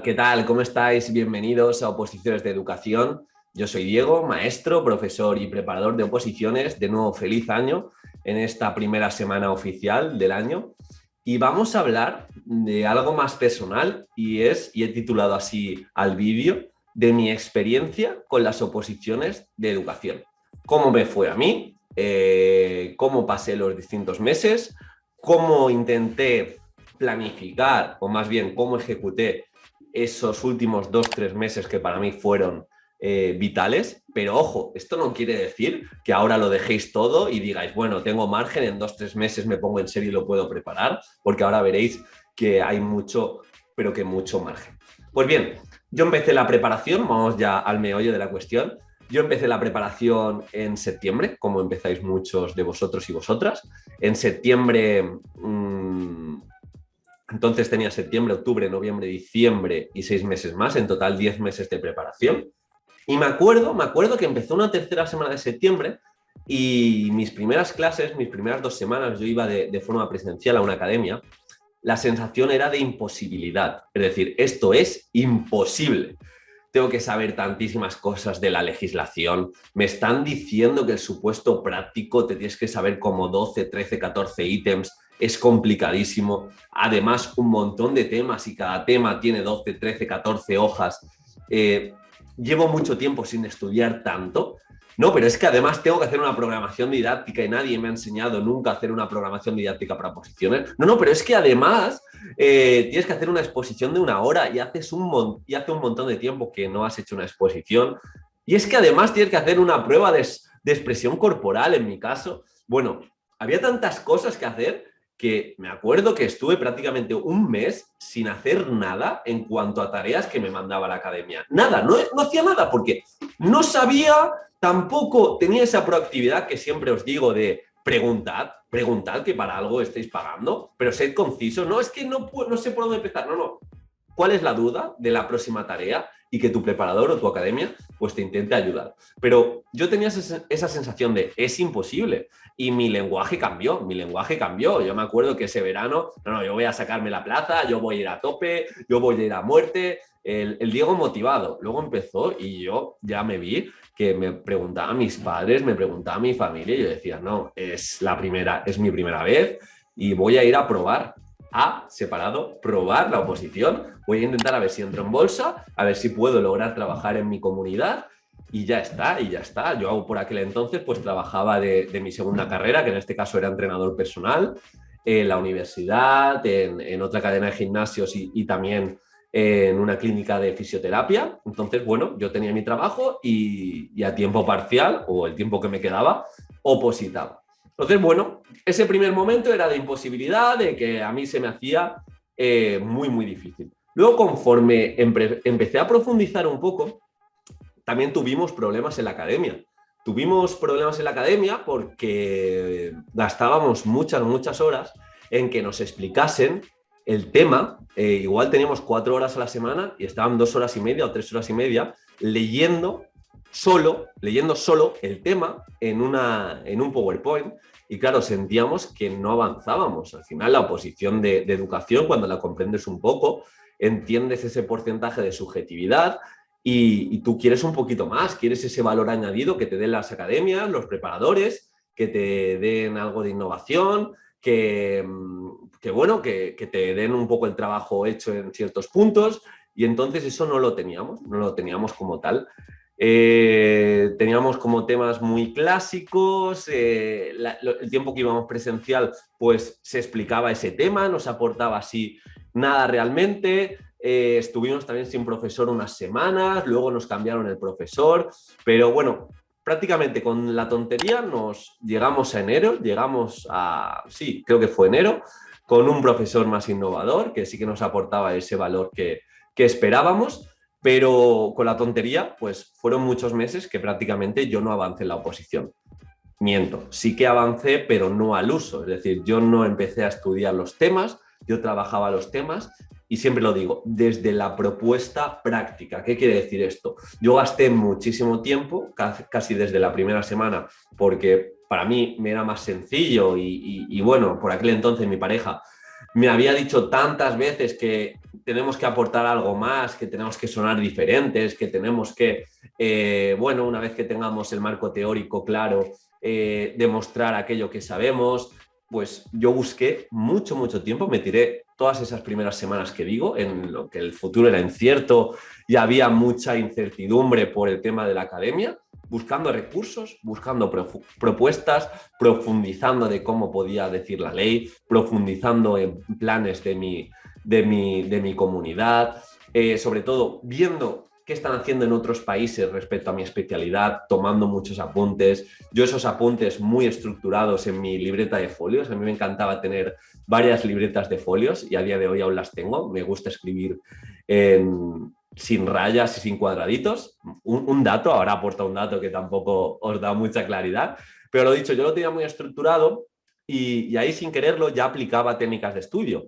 ¿Qué tal? ¿Cómo estáis? Bienvenidos a Oposiciones de Educación. Yo soy Diego, maestro, profesor y preparador de oposiciones. De nuevo, feliz año en esta primera semana oficial del año. Y vamos a hablar de algo más personal y he titulado así al vídeo, de mi experiencia con las oposiciones de educación. ¿Cómo me fue a mí? ¿Cómo pasé los distintos meses? ¿Cómo intenté planificar, o más bien cómo ejecuté esos últimos 2-3 meses que para mí fueron vitales? Pero ojo, esto no quiere decir que ahora lo dejéis todo y digáis, bueno, tengo margen, en 2-3 meses me pongo en serio y lo puedo preparar, porque ahora veréis que hay mucho, pero que mucho margen. Pues bien, yo empecé la preparación, vamos ya al meollo de la cuestión. Yo empecé la preparación en septiembre, como empezáis muchos de vosotros y vosotras. En septiembre, entonces tenía septiembre, octubre, noviembre, diciembre y 6 meses más, en total 10 meses de preparación. Y me acuerdo que empezó una tercera semana de septiembre y mis primeras clases, mis primeras 2 semanas, yo iba de forma presencial a una academia. La sensación era de imposibilidad, es decir, esto es imposible. Tengo que saber tantísimas cosas de la legislación, me están diciendo que el supuesto práctico te tienes que saber como 12, 13, 14 ítems, es complicadísimo, además un montón de temas y cada tema tiene 12, 13, 14 hojas. Llevo mucho tiempo sin estudiar tanto. No, pero es que además tengo que hacer una programación didáctica y nadie me ha enseñado nunca a hacer una programación didáctica para oposiciones. No, pero es que además tienes que hacer una exposición de 1 hora y hace un montón de tiempo que no has hecho una exposición. Y es que además tienes que hacer una prueba de expresión corporal, en mi caso. Bueno, había tantas cosas que hacer que me acuerdo que estuve prácticamente un mes sin hacer nada en cuanto a tareas que me mandaba la academia. Nada, no hacía nada porque no sabía, tampoco tenía esa proactividad que siempre os digo de preguntad que para algo estáis pagando, pero sed concisos. No, es que no sé por dónde empezar. No. ¿Cuál es la duda de la próxima tarea? Y que tu preparador o tu academia pues te intente ayudar. Pero yo tenía esa sensación de es imposible y mi lenguaje cambió. Yo me acuerdo que ese verano, yo voy a sacarme la plaza, yo voy a ir a tope, yo voy a ir a muerte. El Diego motivado. Luego empezó y yo ya me vi que me preguntaba a mis padres, me preguntaba a mi familia y yo decía, no, es mi primera vez y voy a ir a probar. Probar la oposición, voy a intentar a ver si entro en bolsa, a ver si puedo lograr trabajar en mi comunidad y ya está. Yo por aquel entonces pues trabajaba de mi segunda carrera, que en este caso era entrenador personal, en la universidad, en otra cadena de gimnasios y también en una clínica de fisioterapia. Entonces, bueno, yo tenía mi trabajo y a tiempo parcial, o el tiempo que me quedaba, opositaba. Entonces, bueno, ese primer momento era de imposibilidad, de que a mí se me hacía muy, muy difícil. Luego, conforme empecé a profundizar un poco, también tuvimos problemas en la academia. Tuvimos problemas en la academia porque gastábamos muchas horas en que nos explicasen el tema. Igual teníamos 4 horas a la semana y estaban 2 horas y media o 3 horas y media leyendo solo el tema en un PowerPoint. Y claro, sentíamos que no avanzábamos. Al final, la oposición de educación, cuando la comprendes un poco, entiendes ese porcentaje de subjetividad y tú quieres un poquito más, quieres ese valor añadido que te den las academias, los preparadores, que te den algo de innovación, que te den un poco el trabajo hecho en ciertos puntos, y entonces eso no lo teníamos como tal. Teníamos como temas muy clásicos, el tiempo que íbamos presencial pues se explicaba ese tema, no se aportaba así nada realmente. Estuvimos también sin profesor unas semanas, luego nos cambiaron el profesor, pero bueno, prácticamente con la tontería nos llegamos a enero, sí, creo que fue enero, con un profesor más innovador que sí que nos aportaba ese valor que esperábamos. Pero con la tontería, pues fueron muchos meses que prácticamente yo no avancé en la oposición. Miento, sí que avancé, pero no al uso. Es decir, yo no empecé a estudiar los temas, yo trabajaba los temas y siempre lo digo, desde la propuesta práctica. ¿Qué quiere decir esto? Yo gasté muchísimo tiempo, casi desde la primera semana, porque para mí me era más sencillo y bueno, por aquel entonces mi pareja me había dicho tantas veces que tenemos que aportar algo más, que tenemos que sonar diferentes, que tenemos que, bueno, una vez que tengamos el marco teórico claro, demostrar aquello que sabemos. Pues yo busqué mucho, mucho tiempo, me tiré todas esas primeras semanas que digo, en lo que el futuro era incierto y había mucha incertidumbre por el tema de la academia, buscando recursos, buscando propuestas, profundizando de cómo podía decir la ley, profundizando en planes de mi comunidad, sobre todo viendo qué están haciendo en otros países respecto a mi especialidad, tomando muchos apuntes. Yo esos apuntes muy estructurados en mi libreta de folios, a mí me encantaba tener varias libretas de folios y a día de hoy aún las tengo. Me gusta escribir sin rayas y sin cuadraditos. Un dato, ahora aporta un dato que tampoco os da mucha claridad, pero lo dicho, yo lo tenía muy estructurado y ahí sin quererlo ya aplicaba técnicas de estudio.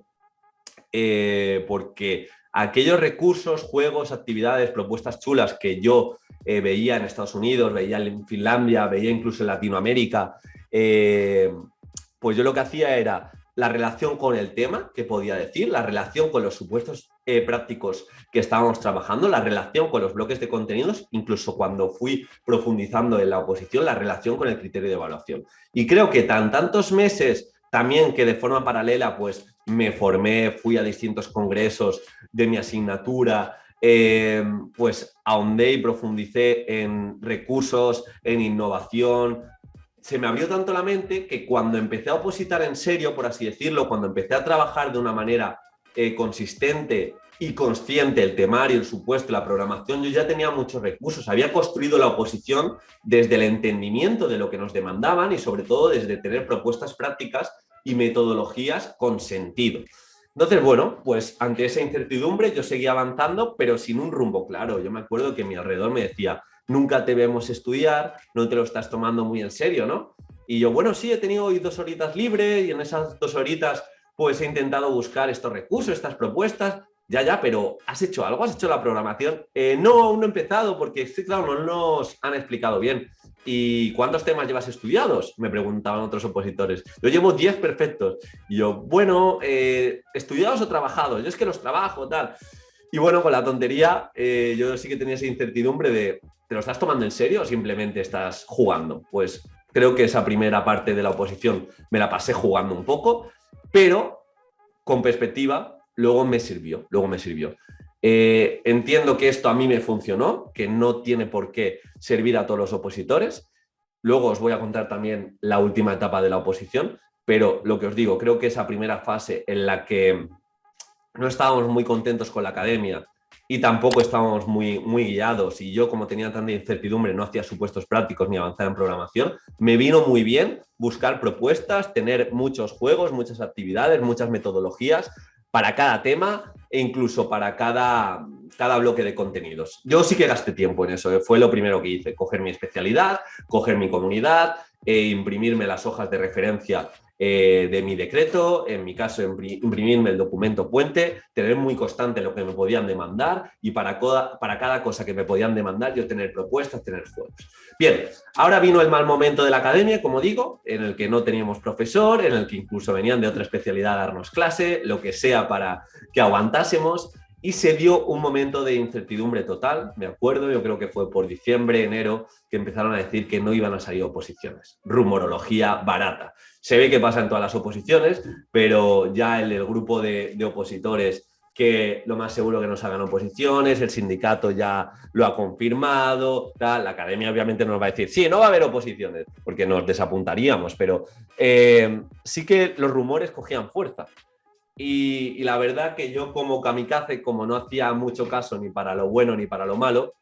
Porque aquellos recursos, juegos, actividades, propuestas chulas que yo veía en Estados Unidos, veía en Finlandia, veía incluso en Latinoamérica, pues yo lo que hacía era la relación con el tema que podía decir, la relación con los supuestos prácticos que estábamos trabajando, la relación con los bloques de contenidos, incluso cuando fui profundizando en la oposición, la relación con el criterio de evaluación. Y creo que tantos meses también que de forma paralela pues me formé, fui a distintos congresos de mi asignatura, pues ahondé y profundicé en recursos, en innovación. Se me abrió tanto la mente que cuando empecé a opositar en serio, por así decirlo, cuando empecé a trabajar de una manera consistente y consciente el temario, el supuesto, la programación, yo ya tenía muchos recursos. Había construido la oposición desde el entendimiento de lo que nos demandaban y sobre todo desde tener propuestas prácticas y metodologías con sentido. Entonces, bueno, pues ante esa incertidumbre yo seguía avanzando, pero sin un rumbo claro. Yo me acuerdo que mi alrededor me decía, nunca te vemos estudiar, no te lo estás tomando muy en serio, ¿no? Y yo, bueno, sí, he tenido hoy 2 horitas libres y en esas 2 horitas pues he intentado buscar estos recursos, estas propuestas. Ya, pero ¿has hecho algo? ¿Has hecho la programación? No, aún no he empezado porque, sí, claro, no nos han explicado bien. ¿Y cuántos temas llevas estudiados? Me preguntaban otros opositores. Yo llevo 10 perfectos. Y yo, bueno, ¿estudiados o trabajados? Yo es que los trabajo, tal. Y bueno, con la tontería, yo sí que tenía esa incertidumbre de, ¿te lo estás tomando en serio o simplemente estás jugando? Pues creo que esa primera parte de la oposición me la pasé jugando un poco, pero con perspectiva, luego me sirvió. Entiendo que esto a mí me funcionó, que no tiene por qué servir a todos los opositores. Luego os voy a contar también la última etapa de la oposición, pero lo que os digo, creo que esa primera fase en la que no estábamos muy contentos con la academia y tampoco estábamos muy guiados y yo, como tenía tanta incertidumbre, no hacía supuestos prácticos ni avanzar en programación, me vino muy bien buscar propuestas, tener muchos juegos, muchas actividades, muchas metodologías para cada tema e incluso para cada bloque de contenidos. Yo sí que gasté tiempo en eso, fue lo primero que hice, coger mi especialidad, coger mi comunidad, imprimirme las hojas de referencia de mi decreto, en mi caso imprimirme el documento puente, tener muy constante lo que me podían demandar y para cada cosa que me podían demandar yo tener propuestas, tener juegos. Bien, ahora vino el mal momento de la academia, como digo, en el que no teníamos profesor, en el que incluso venían de otra especialidad a darnos clase, lo que sea para que aguantásemos. Y se dio un momento de incertidumbre total, me acuerdo, yo creo que fue por diciembre, enero, que empezaron a decir que no iban a salir oposiciones. Rumorología barata. Se ve que pasa en todas las oposiciones, pero ya el grupo de opositores que lo más seguro que nos hagan oposiciones, el sindicato ya lo ha confirmado, tal. La academia obviamente nos va a decir, sí, no va a haber oposiciones, porque nos desapuntaríamos, pero sí que los rumores cogían fuerza. Y la verdad que yo como kamikaze, como no hacía mucho caso ni para lo bueno ni para lo malo,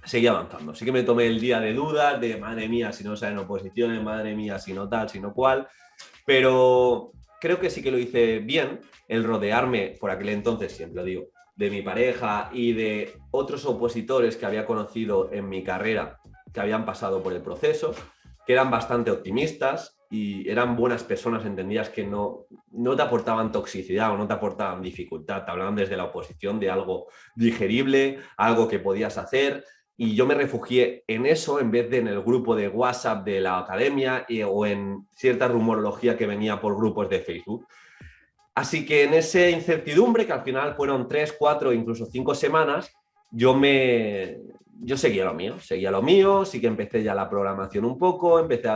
seguí avanzando. Sí que me tomé el día de dudas, de madre mía si no salen oposiciones, madre mía si no tal, si no cual, pero creo que sí que lo hice bien, el rodearme por aquel entonces, siempre lo digo, de mi pareja y de otros opositores que había conocido en mi carrera que habían pasado por el proceso, que eran bastante optimistas y eran buenas personas, entendías que no te aportaban toxicidad o no te aportaban dificultad, te hablaban desde la oposición de algo digerible, algo que podías hacer, y yo me refugié en eso en vez de en el grupo de WhatsApp de la academia o en cierta rumorología que venía por grupos de Facebook. Así que en esa incertidumbre, que al final fueron 3, 4, incluso 5 semanas, yo seguía lo mío, sí que empecé ya la programación un poco, empecé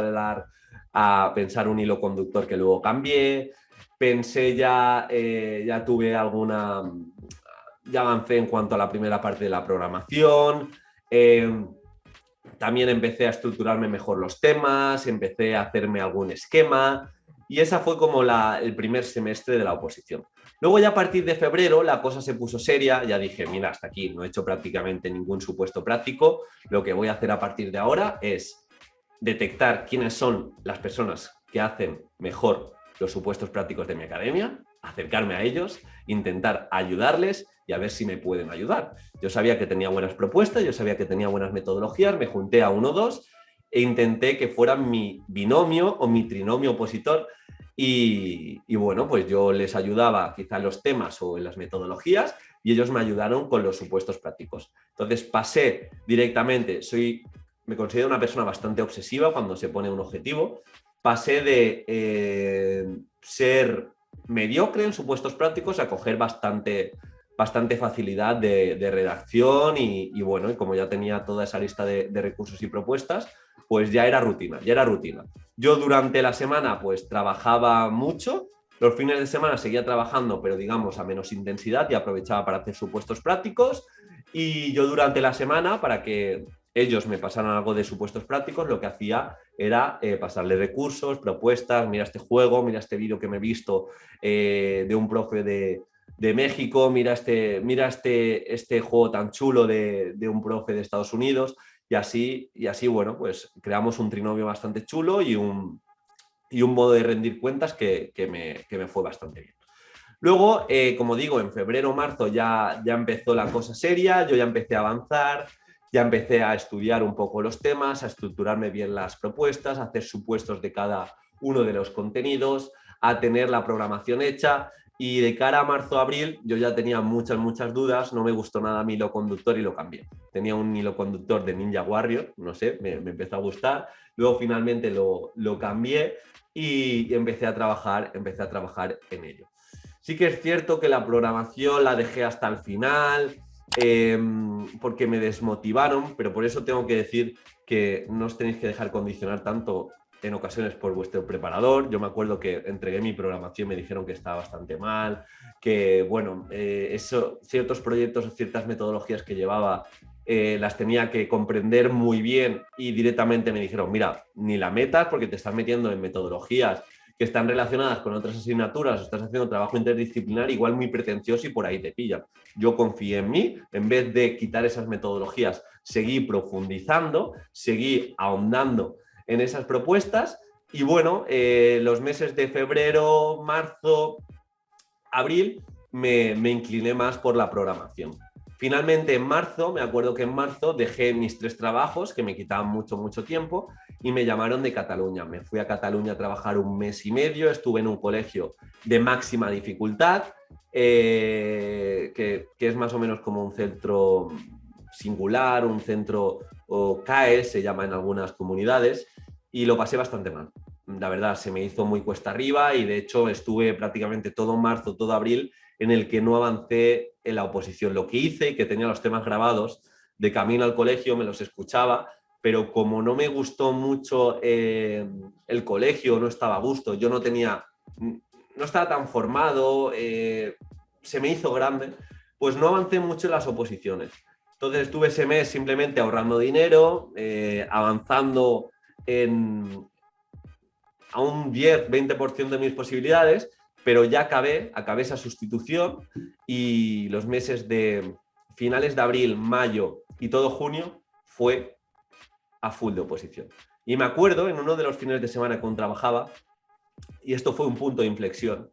a pensar un hilo conductor que luego cambié, pensé ya tuve ya avancé en cuanto a la primera parte de la programación, también empecé a estructurarme mejor los temas, empecé a hacerme algún esquema y esa fue como el primer semestre de la oposición. Luego ya a partir de febrero la cosa se puso seria, ya dije, mira, hasta aquí, no he hecho prácticamente ningún supuesto práctico, lo que voy a hacer a partir de ahora es detectar quiénes son las personas que hacen mejor los supuestos prácticos de mi academia, acercarme a ellos, intentar ayudarles y a ver si me pueden ayudar. Yo sabía que tenía buenas propuestas, yo sabía que tenía buenas metodologías, me junté a 1 o 2 e intenté que fueran mi binomio o mi trinomio opositor y bueno, pues yo les ayudaba quizá en los temas o en las metodologías y ellos me ayudaron con los supuestos prácticos. Entonces pasé directamente, me considero una persona bastante obsesiva cuando se pone un objetivo, pasé de ser mediocre en supuestos prácticos a coger bastante facilidad de redacción y bueno, y como ya tenía toda esa lista de recursos y propuestas, pues ya era rutina. Yo durante la semana pues trabajaba mucho, los fines de semana seguía trabajando, pero digamos a menos intensidad y aprovechaba para hacer supuestos prácticos y yo durante la semana, para que ellos me pasaran algo de supuestos prácticos, lo que hacía era pasarle recursos, propuestas, mira este juego, mira este vídeo que me he visto de un profe de México, mira este juego tan chulo de un profe de Estados Unidos y así, bueno, pues creamos un trinomio bastante chulo y un modo de rendir cuentas que me fue bastante bien. Luego, como digo, en febrero o marzo ya empezó la cosa seria, yo ya empecé a avanzar, ya empecé a estudiar un poco los temas, a estructurarme bien las propuestas, a hacer supuestos de cada uno de los contenidos, a tener la programación hecha y de cara a marzo-abril yo ya tenía muchas dudas, no me gustó nada mi hilo conductor y lo cambié. Tenía un hilo conductor de Ninja Warrior, no sé, me empezó a gustar, luego finalmente lo cambié y empecé a trabajar en ello. Sí que es cierto que la programación la dejé hasta el final porque me desmotivaron, pero por eso tengo que decir que no os tenéis que dejar condicionar tanto en ocasiones por vuestro preparador. Yo me acuerdo que entregué mi programación, me dijeron que estaba bastante mal, que bueno, ciertos proyectos o ciertas metodologías que llevaba las tenía que comprender muy bien y directamente me dijeron, mira, ni la metas porque te estás metiendo en metodologías que están relacionadas con otras asignaturas, estás haciendo trabajo interdisciplinar igual muy pretencioso y por ahí te pillan. Yo confié en mí, en vez de quitar esas metodologías, seguí profundizando, seguí ahondando en esas propuestas y bueno, los meses de febrero, marzo, abril me incliné más por la programación. Finalmente en marzo, me acuerdo que en marzo dejé mis 3 trabajos que me quitaban mucho tiempo y me llamaron de Cataluña. Me fui a Cataluña a trabajar 1 mes y medio, estuve en un colegio de máxima dificultad, que es más o menos como un centro singular, un centro o CAE, se llama en algunas comunidades, y lo pasé bastante mal. La verdad, se me hizo muy cuesta arriba y de hecho estuve prácticamente todo marzo, todo abril en el que no avancé en la oposición. Lo que hice, que tenía los temas grabados, de camino al colegio me los escuchaba, pero como no me gustó mucho el colegio, no estaba a gusto, yo no estaba tan formado, se me hizo grande, pues no avancé mucho en las oposiciones. Entonces estuve ese mes simplemente ahorrando dinero, avanzando a un 10-20% de mis posibilidades, pero ya acabé esa sustitución y los meses de finales de abril, mayo y todo junio fue a full de oposición. Y me acuerdo en uno de los fines de semana que aún trabajaba, y esto fue un punto de inflexión,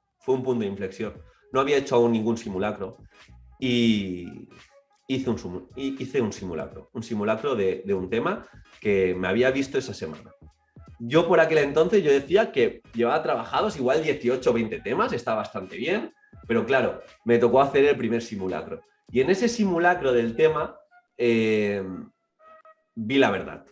no había hecho aún ningún simulacro y hice un simulacro de un tema que me había visto esa semana. Yo por aquel entonces yo decía que llevaba trabajados igual 18 o 20 temas, está bastante bien, pero claro, me tocó hacer el primer simulacro. Y en ese simulacro del tema vi la verdad.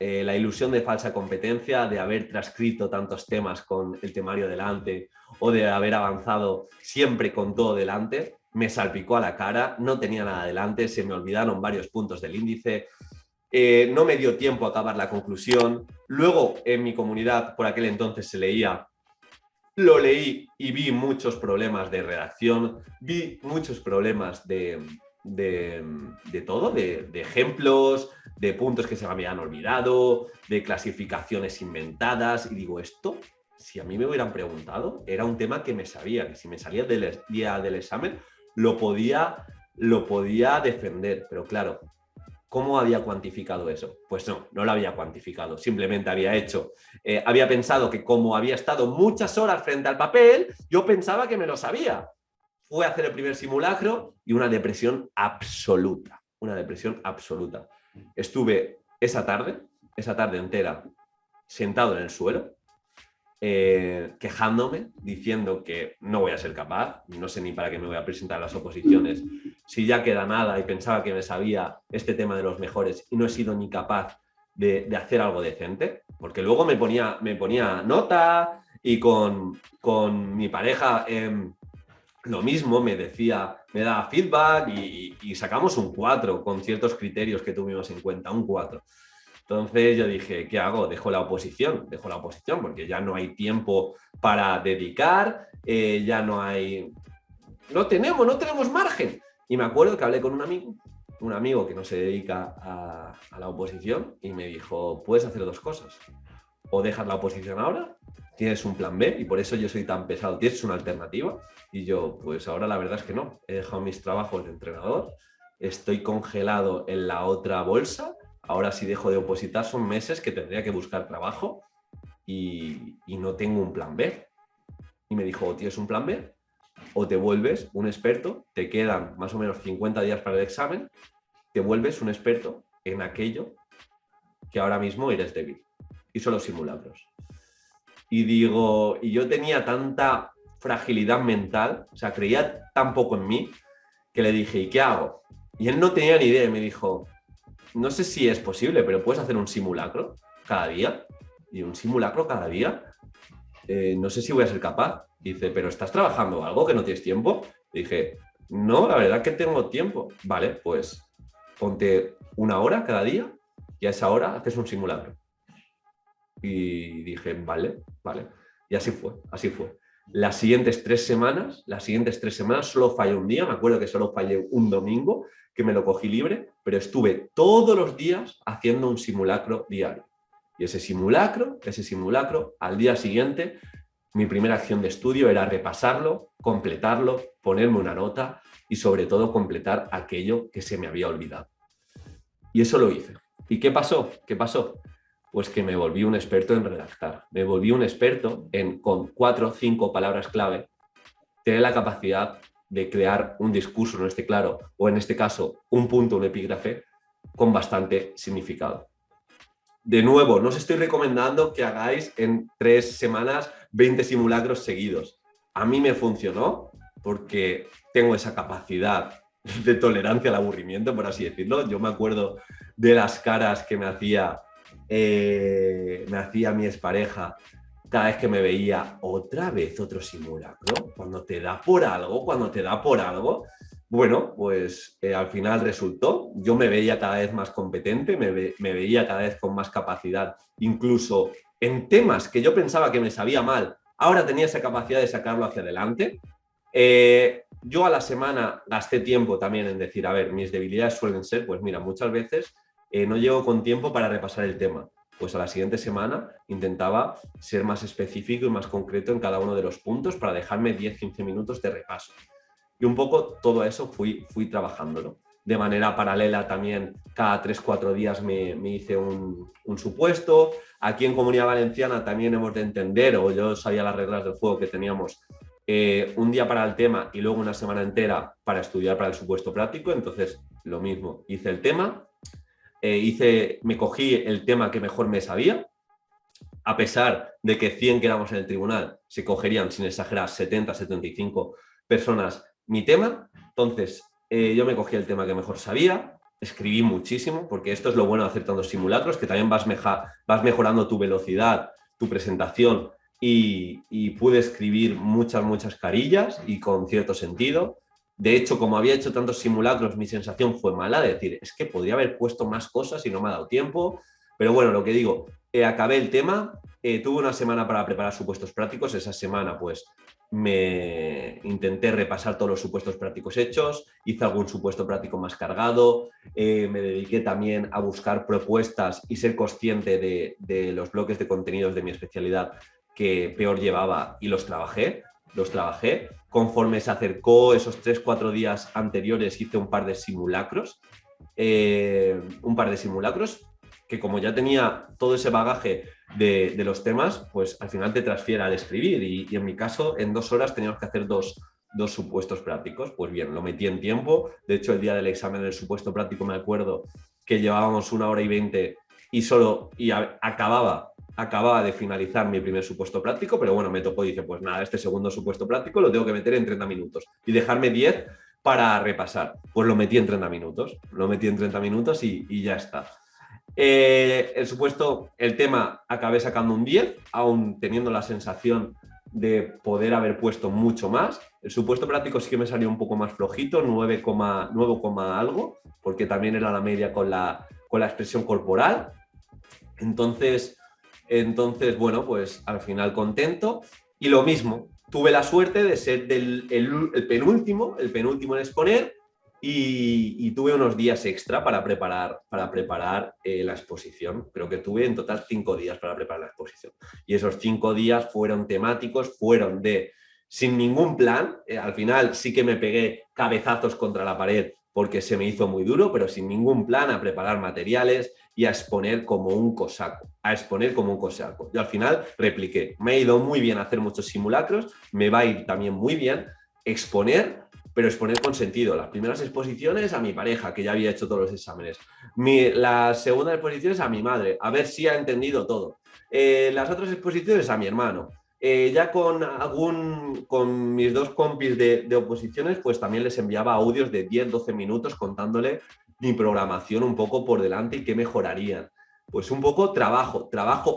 la ilusión de falsa competencia, de haber transcrito tantos temas con el temario delante o de haber avanzado siempre con todo delante, me salpicó a la cara, no tenía nada delante, se me olvidaron varios puntos del índice, no me dio tiempo a acabar la conclusión. Luego en mi comunidad por aquel entonces se leía, lo leí y vi muchos problemas de redacción, vi muchos problemas de todo, de ejemplos, de puntos que se me habían olvidado, de clasificaciones inventadas, y digo, esto, si a mí me hubieran preguntado, era un tema que me sabía, que si me salía del día del examen, lo podía defender, pero claro, ¿cómo había cuantificado eso? Pues no, no lo había cuantificado, simplemente había pensado que como había estado muchas horas frente al papel, yo pensaba que me lo sabía. Fue a hacer el primer simulacro y una depresión absoluta. Estuve esa tarde entera, sentado en el suelo, quejándome, diciendo que no voy a ser capaz, no sé ni para qué me voy a presentar a las oposiciones, si ya queda nada y pensaba que me sabía este tema de los mejores y no he sido ni capaz de hacer algo decente, porque luego me ponía nota y con mi pareja lo mismo, me daba feedback y sacamos un 4 con ciertos criterios que tuvimos en cuenta, un 4. Entonces yo dije, ¿qué hago? Dejo la oposición porque ya no hay tiempo para dedicar, ya no tenemos margen. Y me acuerdo que hablé con un amigo que no se dedica a la oposición y me dijo, puedes hacer dos cosas. O dejas la oposición ahora, tienes un plan B y por eso yo soy tan pesado, tienes una alternativa. Y yo, pues ahora la verdad es que no, he dejado mis trabajos de entrenador, estoy congelado en la otra bolsa. Ahora si dejo de opositar son meses que tendría que buscar trabajo y no tengo un plan B. Y me dijo, o tienes un plan B o te vuelves un experto, te quedan más o menos 50 días para el examen, te vuelves un experto en aquello que ahora mismo eres débil. Y son los simulacros. Y yo tenía tanta fragilidad mental, o sea, creía tan poco en mí, que le dije, ¿y qué hago? Y él no tenía ni idea y me dijo, no sé si es posible, pero puedes hacer un simulacro cada día. Y un simulacro cada día, no sé si voy a ser capaz. Dice, ¿pero estás trabajando algo que no tienes tiempo? Le dije, no, la verdad que tengo tiempo. Vale, pues ponte una hora cada día y a esa hora haces un simulacro. Y dije, vale. Y así fue. Las siguientes 3 semanas solo fallé un día, me acuerdo que solo fallé un domingo, que me lo cogí libre, pero estuve todos los días haciendo un simulacro diario. Y ese simulacro, al día siguiente, mi primera acción de estudio era repasarlo, completarlo, ponerme una nota y sobre todo completar aquello que se me había olvidado. Y eso lo hice. ¿Y qué pasó? Pues que me volví un experto en redactar. Me volví un experto en, con 4 o 5 palabras clave, tener la capacidad de crear un discurso, no esté claro, o en este caso, un punto, un epígrafe, con bastante significado. De nuevo, no os estoy recomendando que hagáis en 3 semanas 20 simulacros seguidos. A mí me funcionó porque tengo esa capacidad de tolerancia al aburrimiento, por así decirlo. Yo me acuerdo de las caras que me hacía mi expareja cada vez que me veía otra vez otro simulacro. Cuando te da por algo, bueno, pues al final resultó. Yo me veía cada vez más competente, me veía cada vez con más capacidad, incluso en temas que yo pensaba que me sabía mal, ahora tenía esa capacidad de sacarlo hacia adelante. Yo a la semana gasté tiempo también en decir, a ver, mis debilidades suelen ser, pues mira, muchas veces no llego con tiempo para repasar el tema. Pues a la siguiente semana intentaba ser más específico y más concreto en cada uno de los puntos para dejarme 10-15 minutos de repaso. Y un poco todo eso fui trabajándolo. De manera paralela también, cada 3-4 días me hice un supuesto. Aquí en Comunidad Valenciana también hemos de entender, o yo sabía las reglas del juego, que teníamos un día para el tema y luego una semana entera para estudiar para el supuesto práctico. Entonces, lo mismo, hice el tema, me cogí el tema que mejor me sabía. A pesar de que 100 que éramos en el tribunal, se cogerían, sin exagerar, 70-75 personas mi tema. Entonces, yo me cogí el tema que mejor sabía, escribí muchísimo, porque esto es lo bueno de hacer tantos simulacros, que también vas mejorando tu velocidad, tu presentación, y pude escribir muchas carillas y con cierto sentido. De hecho, como había hecho tantos simulacros, mi sensación fue mala, de decir, es que podría haber puesto más cosas y no me ha dado tiempo. Pero bueno, lo que digo, acabé el tema, tuve una semana para preparar supuestos prácticos. Esa semana, pues, me intenté repasar todos los supuestos prácticos hechos, hice algún supuesto práctico más cargado, me dediqué también a buscar propuestas y ser consciente de los bloques de contenidos de mi especialidad que peor llevaba, y los trabajé. Conforme se acercó esos 3-4 días anteriores, hice un par de simulacros, que como ya tenía todo ese bagaje de los temas, pues al final te transfiere al escribir, y en mi caso en 2 horas teníamos que hacer dos supuestos prácticos. Pues bien, lo metí en tiempo. De hecho, el día del examen del supuesto práctico me acuerdo que llevábamos 1 hora y 20 y acababa de finalizar mi primer supuesto práctico, pero bueno, me tocó y dice, pues nada, este segundo supuesto práctico lo tengo que meter en 30 minutos y dejarme 10 para repasar. Pues lo metí en 30 minutos y ya está. El tema acabé sacando un 10, aún teniendo la sensación de poder haber puesto mucho más. El supuesto práctico sí que me salió un poco más flojito, 9, algo, porque también era la media con la expresión corporal. Entonces, bueno, pues al final contento. Y lo mismo, tuve la suerte de ser el penúltimo en exponer, y tuve unos días extra para preparar la exposición. Creo que tuve en total 5 días para preparar la exposición. Y esos 5 días fueron temáticos, fueron sin ningún plan. Al final sí que me pegué cabezazos contra la pared porque se me hizo muy duro, pero sin ningún plan, a preparar materiales y a exponer como un cosaco. Yo al final repliqué. Me ha ido muy bien hacer muchos simulacros, me va a ir también muy bien exponer, pero exponer con sentido. Las primeras exposiciones a mi pareja, que ya había hecho todos los exámenes. Las segundas exposiciones a mi madre, a ver si ha entendido todo. Las otras exposiciones a mi hermano. Ya con mis 2 compis de oposiciones, pues también les enviaba audios de 10-12 minutos contándole mi programación un poco por delante y qué mejorarían. Pues un poco trabajo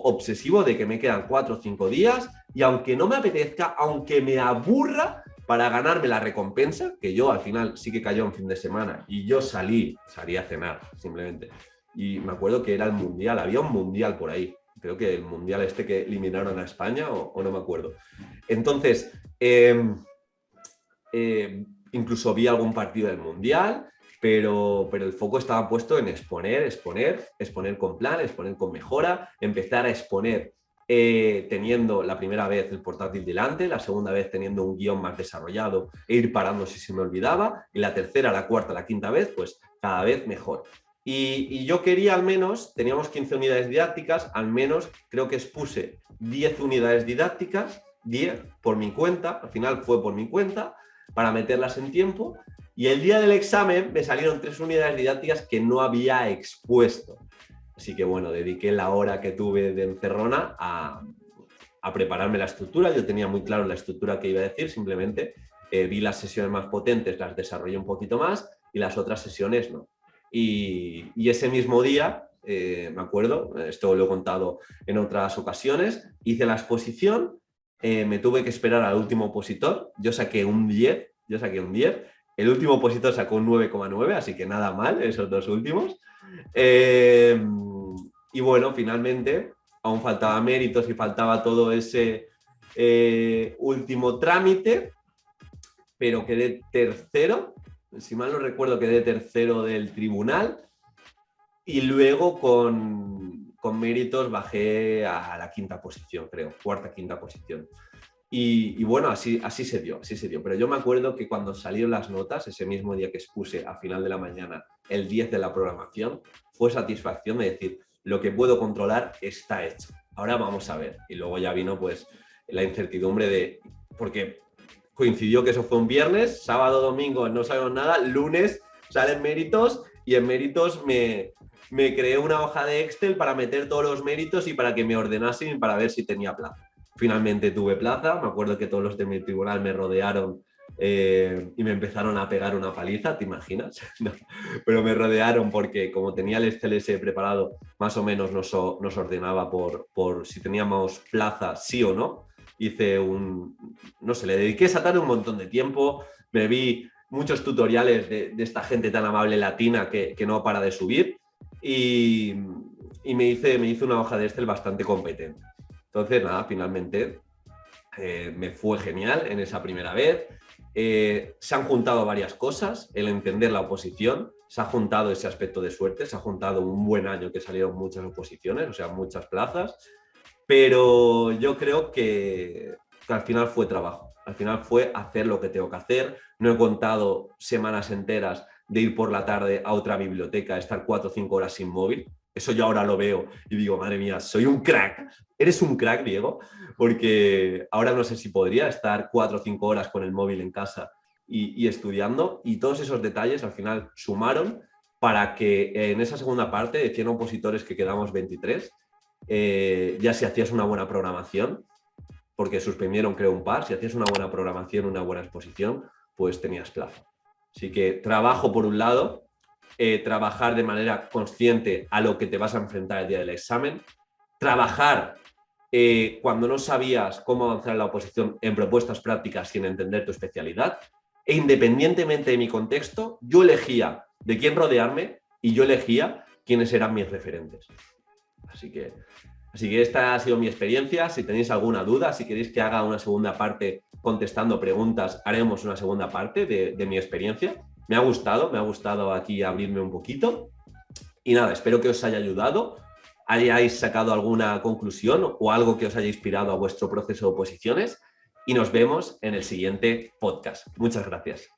obsesivo de que me quedan 4 o 5 días, y aunque no me apetezca, aunque me aburra, para ganarme la recompensa, que yo al final sí que cayó en fin de semana y yo salí a cenar simplemente. Y me acuerdo que era el mundial, había un mundial por ahí. Creo que el mundial que eliminaron a España, o no me acuerdo. Entonces, incluso vi algún partido del mundial, pero el foco estaba puesto en exponer con plan, exponer con mejora, empezar a exponer teniendo la primera vez el portátil delante, la segunda vez teniendo un guión más desarrollado e ir parando si se me olvidaba, y la tercera, la cuarta, la quinta vez, pues cada vez mejor. Y yo quería, al menos, teníamos 15 unidades didácticas, al menos creo que expuse 10 unidades didácticas, 10 por mi cuenta, al final fue por mi cuenta, para meterlas en tiempo, y el día del examen me salieron 3 unidades didácticas que no había expuesto. Así que bueno, dediqué la hora que tuve de encerrona a prepararme la estructura. Yo tenía muy claro la estructura que iba a decir, simplemente vi las sesiones más potentes, las desarrollé un poquito más, y las otras sesiones no. Y ese mismo día, me acuerdo, esto lo he contado en otras ocasiones, hice la exposición, me tuve que esperar al último opositor, yo saqué un 10, el último opositor sacó un 9,9, así que nada mal esos 2 últimos. Y bueno, finalmente aún faltaba méritos y faltaba todo ese último trámite, pero quedé tercero. Si mal no recuerdo, quedé tercero del tribunal, y luego con méritos bajé a la 5ª posición, creo, 4ª, 5ª posición. Y bueno, así se dio. Pero yo me acuerdo que cuando salieron las notas, ese mismo día que expuse a final de la mañana el 10 de la programación, fue satisfacción de decir, lo que puedo controlar está hecho. Ahora vamos a ver. Y luego ya vino pues la incertidumbre porque coincidió que eso fue un viernes, sábado, domingo no sabemos nada, lunes salen méritos, y en méritos me creé una hoja de Excel para meter todos los méritos y para que me ordenasen, para ver si tenía plaza. Finalmente tuve plaza. Me acuerdo que todos los de mi tribunal me rodearon y me empezaron a pegar una paliza, ¿te imaginas? No, pero me rodearon porque como tenía el CLS preparado, más o menos nos ordenaba por si teníamos plaza sí o no. No sé, le dediqué esa tarde un montón de tiempo, me vi muchos tutoriales de esta gente tan amable latina que no para de subir y me hice una hoja de Excel bastante competente. Entonces, nada, finalmente me fue genial en esa primera vez. Se han juntado varias cosas, el entender la oposición, se ha juntado ese aspecto de suerte, se ha juntado un buen año que salieron muchas oposiciones, o sea, muchas plazas, pero yo creo que al final fue trabajo, al final fue hacer lo que tengo que hacer. No he contado semanas enteras de ir por la tarde a otra biblioteca, estar 4 o 5 horas sin móvil. Eso yo ahora lo veo y digo, madre mía, soy un crack. ¿Eres un crack, Diego? Porque ahora no sé si podría estar 4 o 5 horas con el móvil en casa y estudiando, y todos esos detalles al final sumaron para que en esa segunda parte de 100 opositores que quedamos 23, ya si hacías una buena programación, porque suspendieron creo un par, si hacías una buena programación, una buena exposición, pues tenías plaza. Así que trabajo por un lado, trabajar de manera consciente a lo que te vas a enfrentar el día del examen, trabajar cuando no sabías cómo avanzar en la oposición en propuestas prácticas sin entender tu especialidad, e independientemente de mi contexto, yo elegía de quién rodearme y yo elegía quiénes eran mis referentes. Así que esta ha sido mi experiencia. Si tenéis alguna duda, si queréis que haga una segunda parte contestando preguntas, haremos una segunda parte de mi experiencia. Me ha gustado aquí abrirme un poquito. Y nada, espero que os haya ayudado, hayáis sacado alguna conclusión o algo que os haya inspirado a vuestro proceso de oposiciones. Y nos vemos en el siguiente podcast. Muchas gracias.